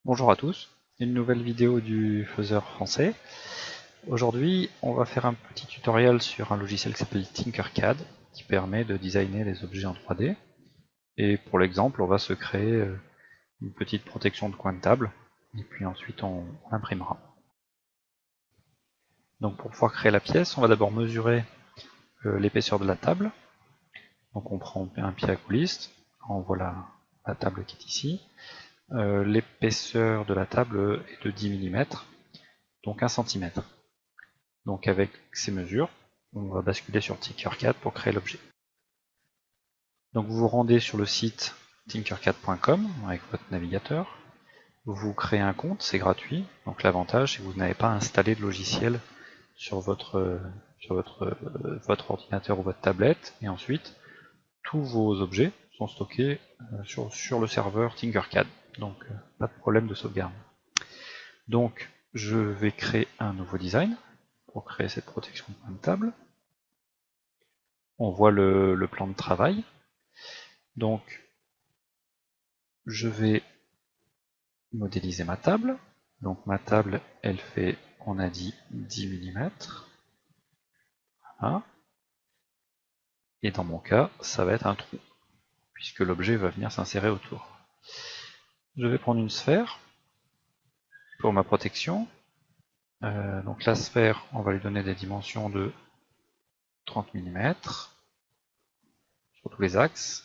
Bonjour à tous, une nouvelle vidéo du faiseur français. Aujourd'hui, on va faire un petit tutoriel sur un logiciel qui s'appelle Tinkercad, qui permet de designer les objets en 3D. Et pour l'exemple, on va se créer une petite protection de coin de table, et puis ensuite on imprimera. Donc pour pouvoir créer la pièce, on va d'abord mesurer l'épaisseur de la table. Donc on prend un pied à coulisse, on voit la table qui est ici. L'épaisseur de la table est de 10 mm, donc 1 cm. Donc avec ces mesures, on va basculer sur Tinkercad pour créer l'objet. Donc vous vous rendez sur le site tinkercad.com avec votre navigateur. Vous créez un compte, c'est gratuit. Donc l'avantage, c'est que vous n'avez pas installé de logiciel sur votre ordinateur ou votre tablette. Et ensuite, tous vos objets sont stockés sur le serveur Tinkercad. Donc pas de problème de sauvegarde. Donc je vais créer un nouveau design pour créer cette protection de point de table. On voit le plan de travail. Donc je vais modéliser ma table. Donc ma table, elle fait, on a dit 10 mm. Voilà. Et dans mon cas, ça va être un trou, puisque l'objet va venir s'insérer autour. Je vais prendre une sphère pour ma protection. Donc la sphère, on va lui donner des dimensions de 30 mm sur tous les axes.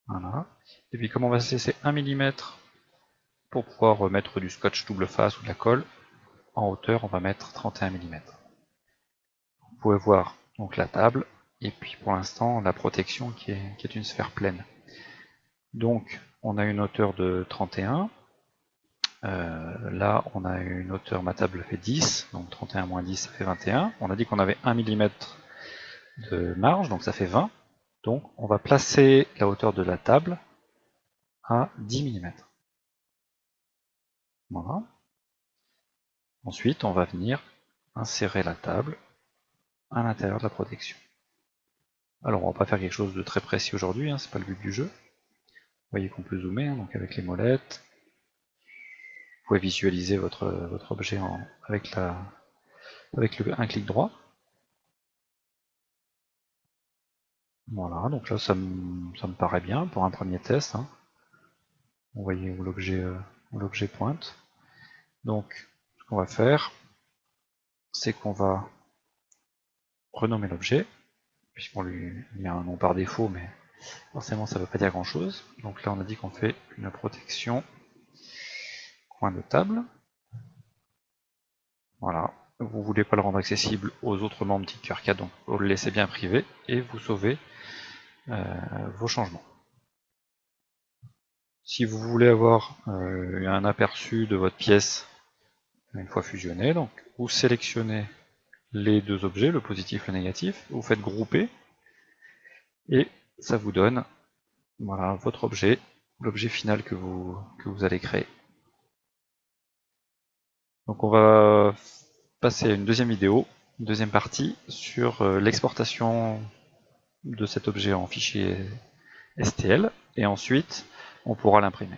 Voilà. Et puis comme on va se laisser 1 mm pour pouvoir mettre du scotch double face ou de la colle, en hauteur on va mettre 31 mm. Vous pouvez voir donc la table, et puis pour l'instant la protection qui est une sphère pleine. Donc on a une hauteur de 31, là on a une hauteur, ma table fait 10, donc 31 moins 10 ça fait 21. On a dit qu'on avait 1 mm de marge, donc ça fait 20. Donc on va placer la hauteur de la table à 10 mm. Voilà. Ensuite on va venir insérer la table à l'intérieur de la protection. Alors on va pas faire quelque chose de très précis aujourd'hui, c'est pas le but du jeu. Vous voyez qu'on peut zoomer, donc avec les molettes. Vous pouvez visualiser votre objet avec un clic droit. Voilà, donc là ça me paraît bien pour un premier test. Vous voyez où l'objet pointe. Donc ce qu'on va faire, c'est qu'on va renommer l'objet, puisqu'on lui met un nom par défaut, mais forcément ça ne veut pas dire grand chose. Donc là on a dit qu'on fait une protection coin de table. Voilà. Vous ne voulez pas le rendre accessible aux autres membres de Tinkercad, donc vous le laissez bien privé et vous sauvez vos changements. Si vous voulez avoir un aperçu de votre pièce une fois fusionnée, donc vous sélectionnez les deux objets, le positif et le négatif, vous faites grouper et ça vous donne voilà, votre objet, l'objet final que vous allez créer. Donc on va passer à une deuxième vidéo, une deuxième partie sur l'exportation de cet objet en fichier STL et ensuite on pourra l'imprimer.